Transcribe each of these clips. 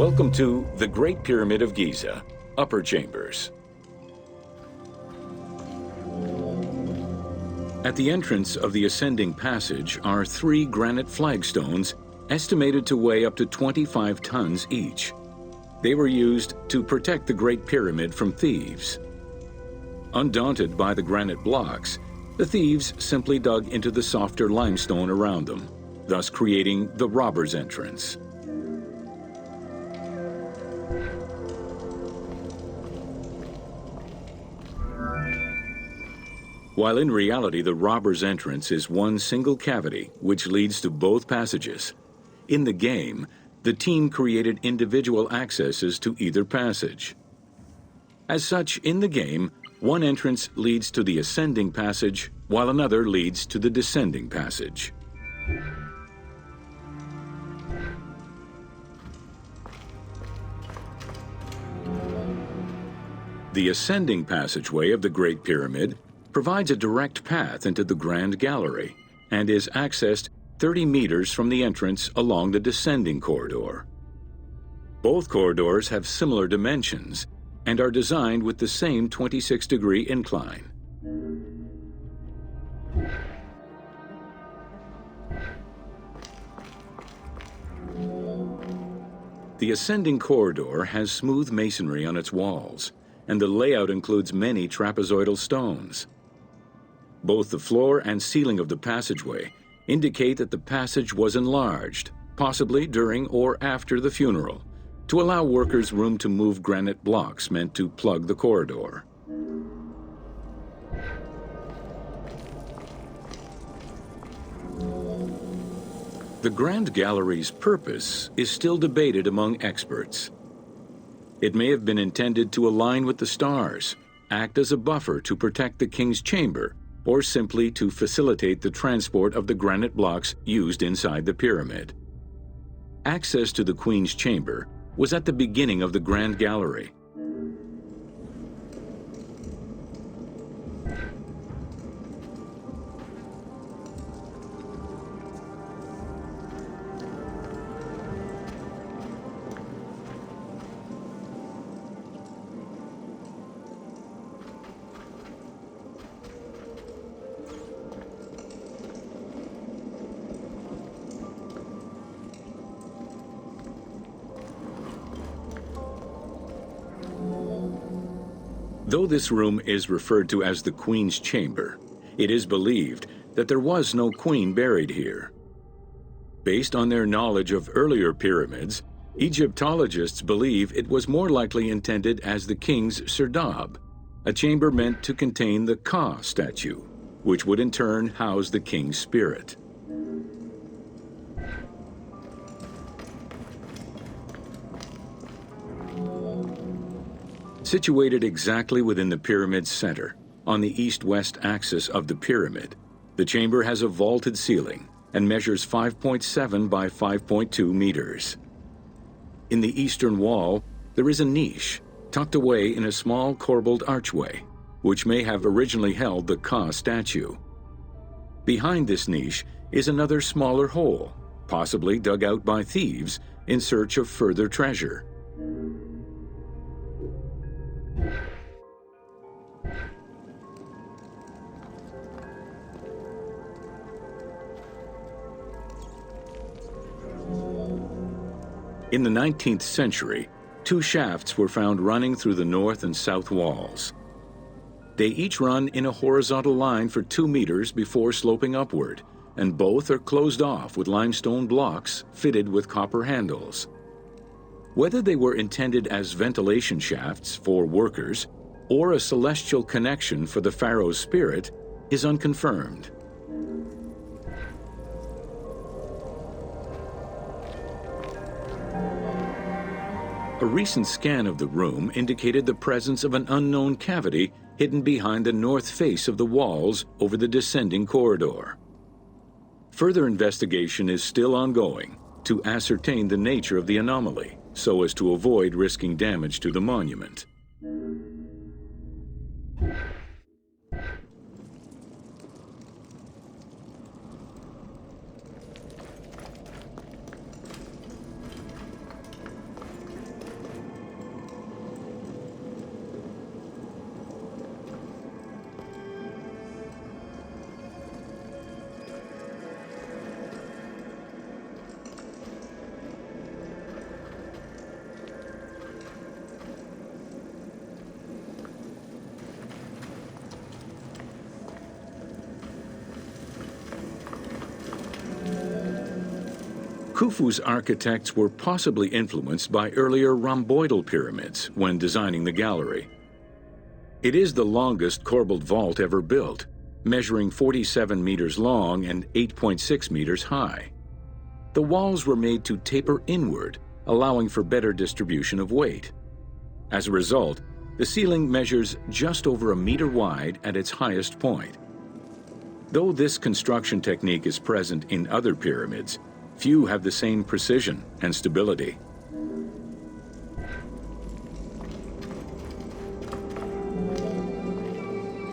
Welcome to the Great Pyramid of Giza, Upper Chambers. At the entrance of the ascending passage are 3 granite flagstones estimated to weigh up to 25 tons each. They were used to protect the Great Pyramid from thieves. Undaunted by the granite blocks, the thieves simply dug into the softer limestone around them, thus creating the robber's entrance. While in reality the robber's entrance is one single cavity which leads to both passages, in the game, the team created individual accesses to either passage. As such, in the game, one entrance leads to the ascending passage, while another leads to the descending passage. The ascending passageway of the Great Pyramid provides a direct path into the Grand Gallery and is accessed 30 meters from the entrance along the descending corridor. Both corridors have similar dimensions and are designed with the same 26-degree incline. The ascending corridor has smooth masonry on its walls, and the layout includes many trapezoidal stones. Both the floor and ceiling of the passageway indicate that the passage was enlarged, possibly during or after the funeral, to allow workers room to move granite blocks meant to plug the corridor. The Grand Gallery's purpose is still debated among experts. It may have been intended to align with the stars, act as a buffer to protect the king's chamber, or simply to facilitate the transport of the granite blocks used inside the pyramid. Access to the Queen's chamber was at the beginning of the Grand Gallery. Though this room is referred to as the Queen's Chamber, it is believed that there was no queen buried here. Based on their knowledge of earlier pyramids, Egyptologists believe it was more likely intended as the king's serdab, a chamber meant to contain the Ka statue, which would in turn house the king's spirit. Situated exactly within the pyramid's center, on the east-west axis of the pyramid, the chamber has a vaulted ceiling and measures 5.7 by 5.2 meters. In the eastern wall, there is a niche tucked away in a small corbelled archway, which may have originally held the Ka statue. Behind this niche is another smaller hole, possibly dug out by thieves in search of further treasure. In the 19th century, 2 shafts were found running through the north and south walls. They each run in a horizontal line for 2 meters before sloping upward, and both are closed off with limestone blocks fitted with copper handles. Whether they were intended as ventilation shafts for workers or a celestial connection for the pharaoh's spirit is unconfirmed. A recent scan of the room indicated the presence of an unknown cavity hidden behind the north face of the walls over the descending corridor. Further investigation is still ongoing to ascertain the nature of the anomaly, so as to avoid risking damage to the monument. Khufu's architects were possibly influenced by earlier rhomboidal pyramids when designing the gallery. It is the longest corbelled vault ever built, measuring 47 meters long and 8.6 meters high. The walls were made to taper inward, allowing for better distribution of weight. As a result, the ceiling measures just over a meter wide at its highest point. Though this construction technique is present in other pyramids, few have the same precision and stability.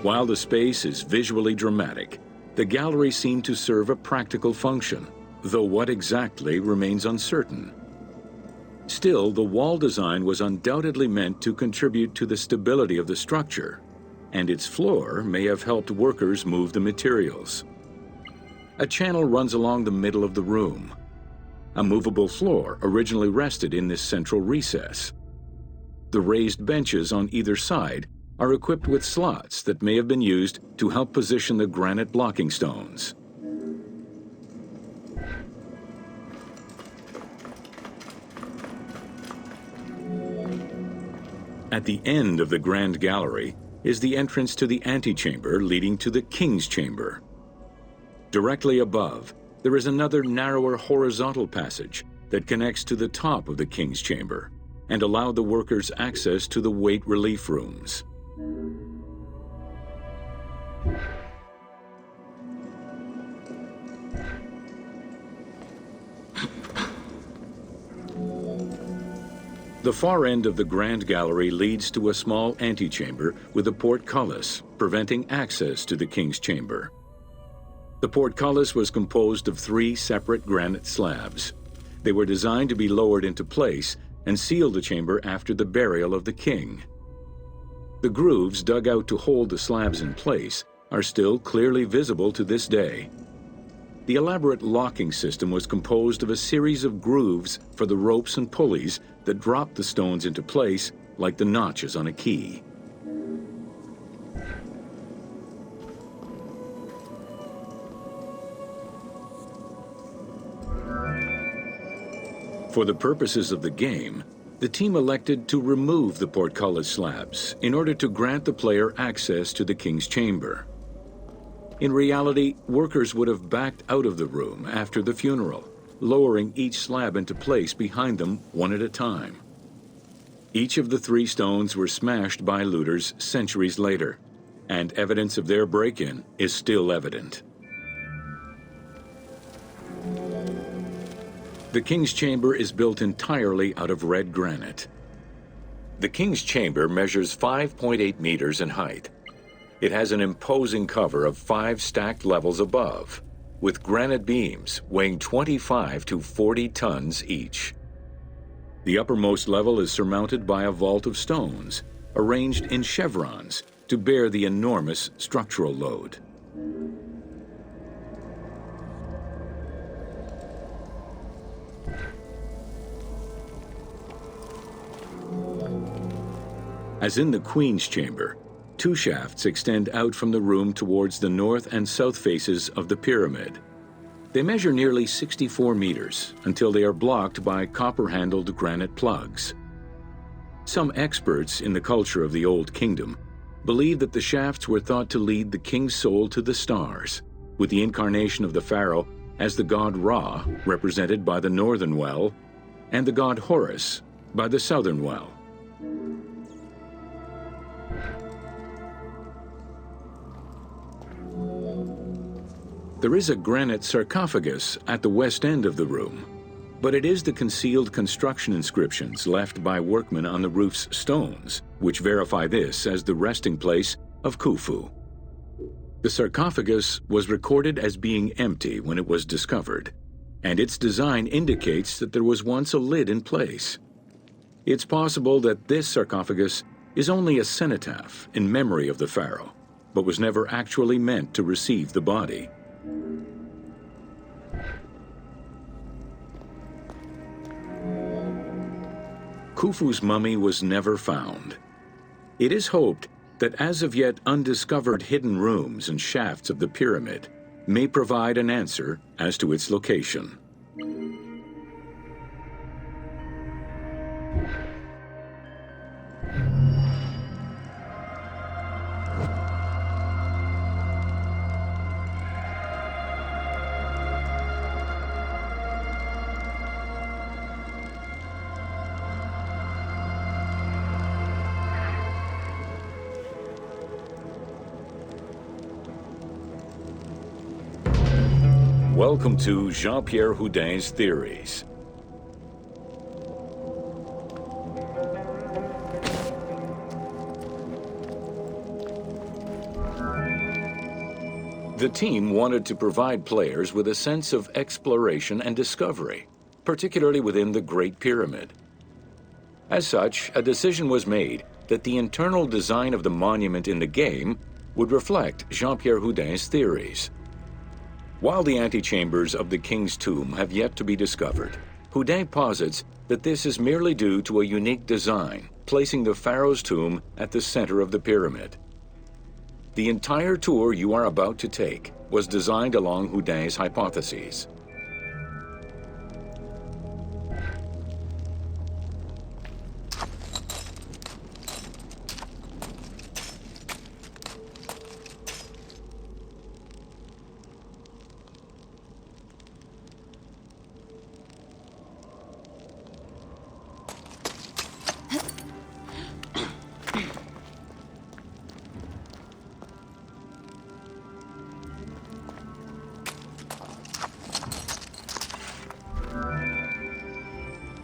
While the space is visually dramatic, the gallery seemed to serve a practical function, though what exactly remains uncertain. Still, the wall design was undoubtedly meant to contribute to the stability of the structure, and its floor may have helped workers move the materials. A channel runs along the middle of the room. A movable floor originally rested in this central recess. The raised benches on either side are equipped with slots that may have been used to help position the granite blocking stones. At the end of the Grand Gallery is the entrance to the antechamber leading to the King's Chamber. Directly above, there is another narrower horizontal passage that connects to the top of the King's Chamber and allowed the workers access to the weight relief rooms. The far end of the Grand Gallery leads to a small antechamber with a portcullis, preventing access to the King's Chamber. The portcullis was composed of 3 separate granite slabs. They were designed to be lowered into place and seal the chamber after the burial of the king. The grooves dug out to hold the slabs in place are still clearly visible to this day. The elaborate locking system was composed of a series of grooves for the ropes and pulleys that dropped the stones into place like the notches on a key. For the purposes of the game, the team elected to remove the portcullis slabs in order to grant the player access to the King's Chamber. In reality, workers would have backed out of the room after the funeral, lowering each slab into place behind them one at a time. Each of the 3 stones were smashed by looters centuries later, and evidence of their break-in is still evident. The King's Chamber is built entirely out of red granite. The King's Chamber measures 5.8 meters in height. It has an imposing cover of 5 stacked levels above, with granite beams weighing 25 to 40 tons each. The uppermost level is surmounted by a vault of stones, arranged in chevrons to bear the enormous structural load. As in the Queen's Chamber, 2 shafts extend out from the room towards the north and south faces of the pyramid. They measure nearly 64 meters until they are blocked by copper-handled granite plugs. Some experts in the culture of the Old Kingdom believe that the shafts were thought to lead the king's soul to the stars, with the incarnation of the pharaoh as the god Ra, represented by the northern well, and the god Horus by the southern well. There is a granite sarcophagus at the west end of the room, but it is the concealed construction inscriptions left by workmen on the roof's stones which verify this as the resting place of Khufu. The sarcophagus was recorded as being empty when it was discovered, and its design indicates that there was once a lid in place. It's possible that this sarcophagus is only a cenotaph in memory of the pharaoh, but was never actually meant to receive the body. Khufu's mummy was never found. It is hoped that as of yet undiscovered hidden rooms and shafts of the pyramid may provide an answer as to its location. Welcome to Jean-Pierre Houdin's theories. The team wanted to provide players with a sense of exploration and discovery, particularly within the Great Pyramid. As such, a decision was made that the internal design of the monument in the game would reflect Jean-Pierre Houdin's theories. While the antechambers of the King's Tomb have yet to be discovered, Houdin posits that this is merely due to a unique design, placing the pharaoh's tomb at the center of the pyramid. The entire tour you are about to take was designed along Houdin's hypotheses.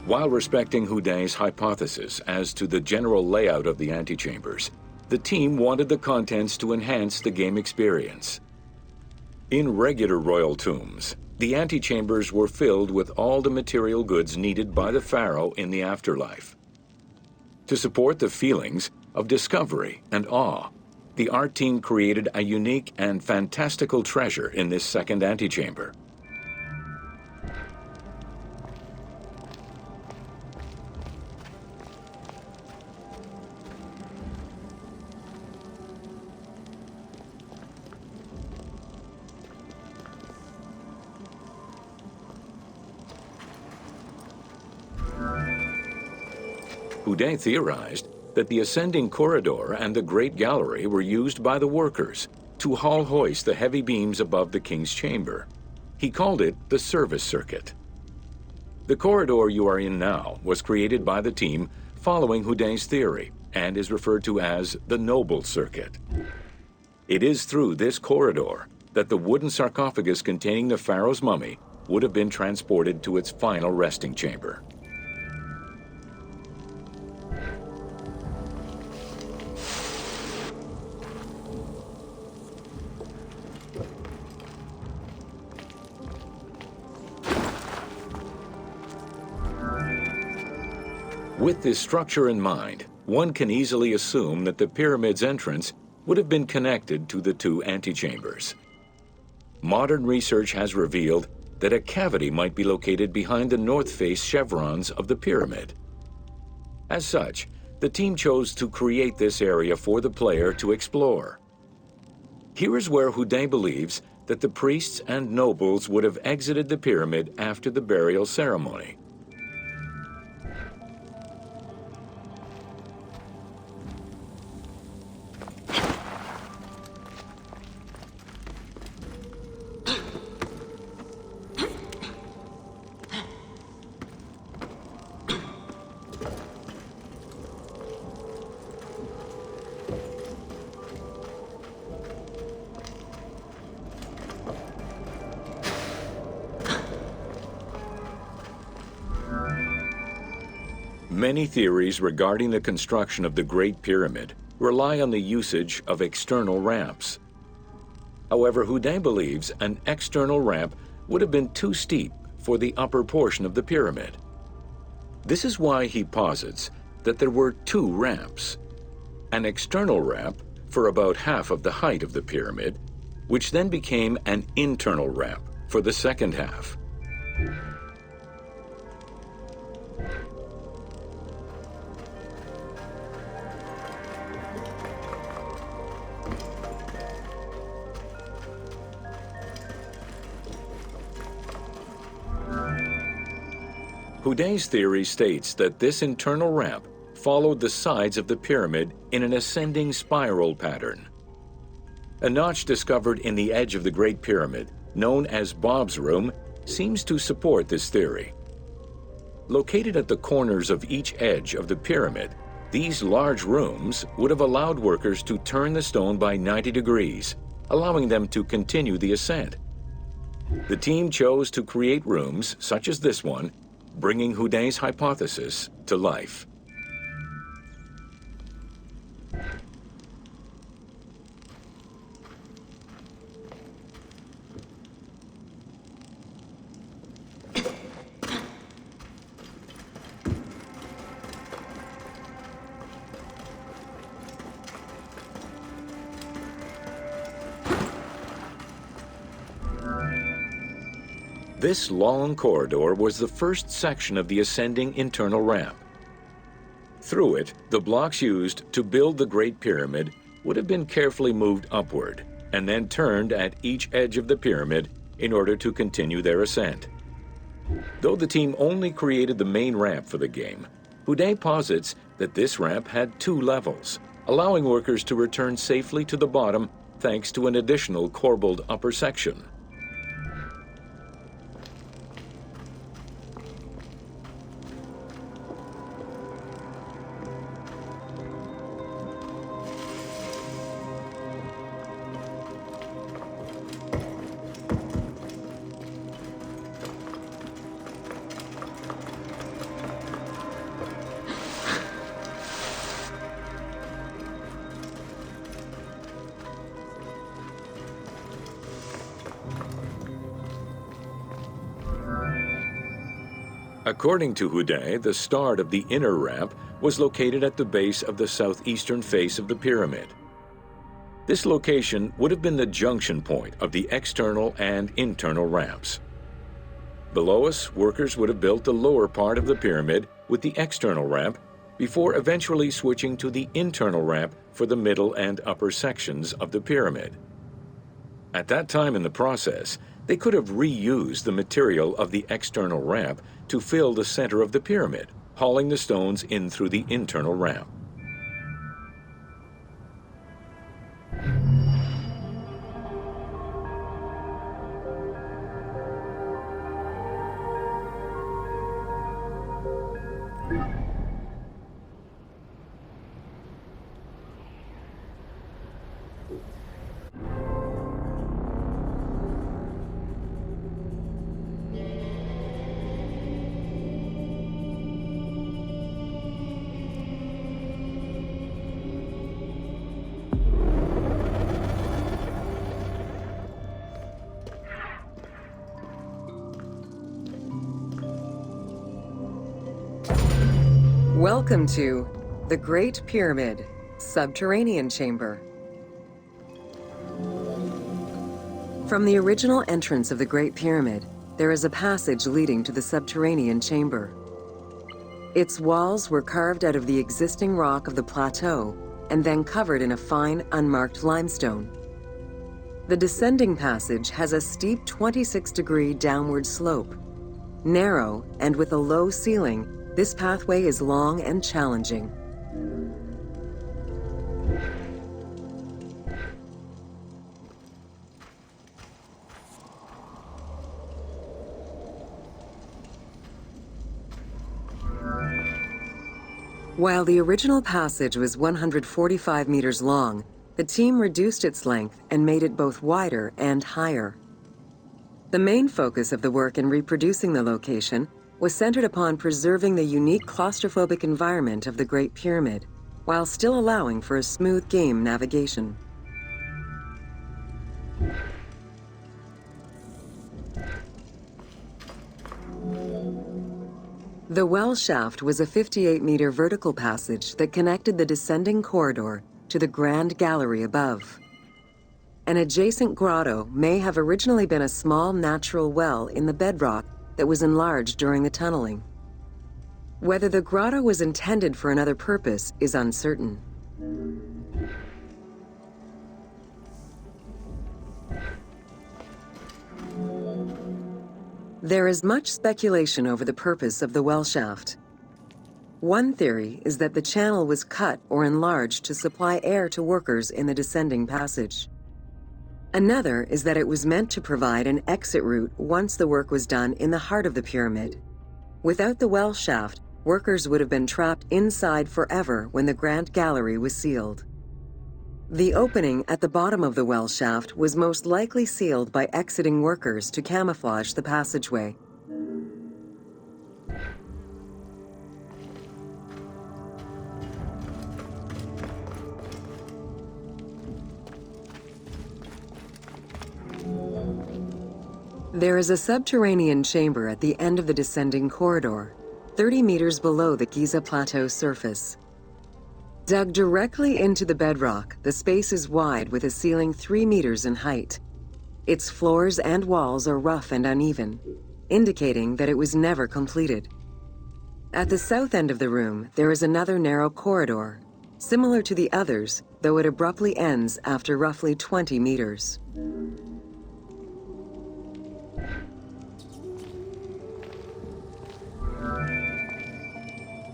While respecting Houdin's hypothesis as to the general layout of the antechambers, the team wanted the contents to enhance the game experience. In regular royal tombs, the antechambers were filled with all the material goods needed by the pharaoh in the afterlife. To support the feelings of discovery and awe, the art team created a unique and fantastical treasure in this second antechamber. Houdin theorized that the ascending corridor and the Great Gallery were used by the workers to haul hoist the heavy beams above the king's chamber. He called it the service circuit. The corridor you are in now was created by the team following Houdin's theory and is referred to as the Noble Circuit. It is through this corridor that the wooden sarcophagus containing the pharaoh's mummy would have been transported to its final resting chamber. With this structure in mind, one can easily assume that the pyramid's entrance would have been connected to the two antechambers. Modern research has revealed that a cavity might be located behind the north face chevrons of the pyramid. As such, the team chose to create this area for the player to explore. Here is where Houdin believes that the priests and nobles would have exited the pyramid after the burial ceremony. Many theories regarding the construction of the Great Pyramid rely on the usage of external ramps. However, Houdin believes an external ramp would have been too steep for the upper portion of the pyramid. This is why he posits that there were two ramps. An external ramp for about half of the height of the pyramid, which then became an internal ramp for the second half. Houdin's theory states that this internal ramp followed the sides of the pyramid in an ascending spiral pattern. A notch discovered in the edge of the Great Pyramid, known as Bob's Room, seems to support this theory. Located at the corners of each edge of the pyramid, these large rooms would have allowed workers to turn the stone by 90 degrees, allowing them to continue the ascent. The team chose to create rooms such as this one, bringing Houdin's hypothesis to life. This long corridor was the first section of the ascending internal ramp. Through it, the blocks used to build the Great Pyramid would have been carefully moved upward and then turned at each edge of the pyramid in order to continue their ascent. Though the team only created the main ramp for the game, Houdin posits that this ramp had 2 levels, allowing workers to return safely to the bottom thanks to an additional corbelled upper section. According to Houdin, the start of the inner ramp was located at the base of the southeastern face of the pyramid. This location would have been the junction point of the external and internal ramps. Below us, workers would have built the lower part of the pyramid with the external ramp before eventually switching to the internal ramp for the middle and upper sections of the pyramid. At that time in the process, they could have reused the material of the external ramp to fill the center of the pyramid, hauling the stones in through the internal ramp. Welcome to the Great Pyramid Subterranean Chamber. From the original entrance of the Great Pyramid, there is a passage leading to the subterranean chamber. Its walls were carved out of the existing rock of the plateau and then covered in a fine, unmarked limestone. The descending passage has a steep 26-degree downward slope. Narrow and with a low ceiling, this pathway is long and challenging. While the original passage was 145 meters long, the team reduced its length and made it both wider and higher. The main focus of the work in reproducing the location was centered upon preserving the unique claustrophobic environment of the Great Pyramid, while still allowing for a smooth game navigation. The well shaft was a 58-meter vertical passage that connected the descending corridor to the grand gallery above. An adjacent grotto may have originally been a small natural well in the bedrock that was enlarged during the tunneling. Whether the grotto was intended for another purpose is uncertain. There is much speculation over the purpose of the well shaft. One theory is that the channel was cut or enlarged to supply air to workers in the descending passage. Another is that it was meant to provide an exit route once the work was done in the heart of the pyramid. Without the well shaft, workers would have been trapped inside forever when the Grand Gallery was sealed. The opening at the bottom of the well shaft was most likely sealed by exiting workers to camouflage the passageway. There is a subterranean chamber at the end of the descending corridor, 30 meters below the Giza Plateau surface. Dug directly into the bedrock, the space is wide with a ceiling 3 meters in height. Its floors and walls are rough and uneven, indicating that it was never completed. At the south end of the room, there is another narrow corridor, similar to the others, though it abruptly ends after roughly 20 meters.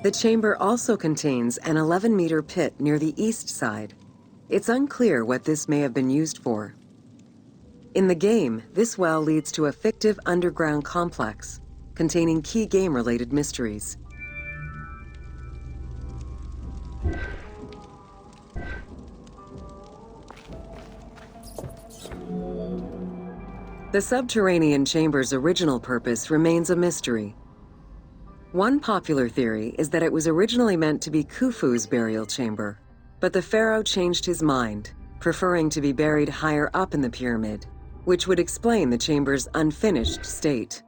The chamber also contains an 11-meter pit near the east side. It's unclear what this may have been used for. In the game, this well leads to a fictive underground complex containing key game-related mysteries. The subterranean chamber's original purpose remains a mystery. One popular theory is that it was originally meant to be Khufu's burial chamber, but the pharaoh changed his mind, preferring to be buried higher up in the pyramid, which would explain the chamber's unfinished state.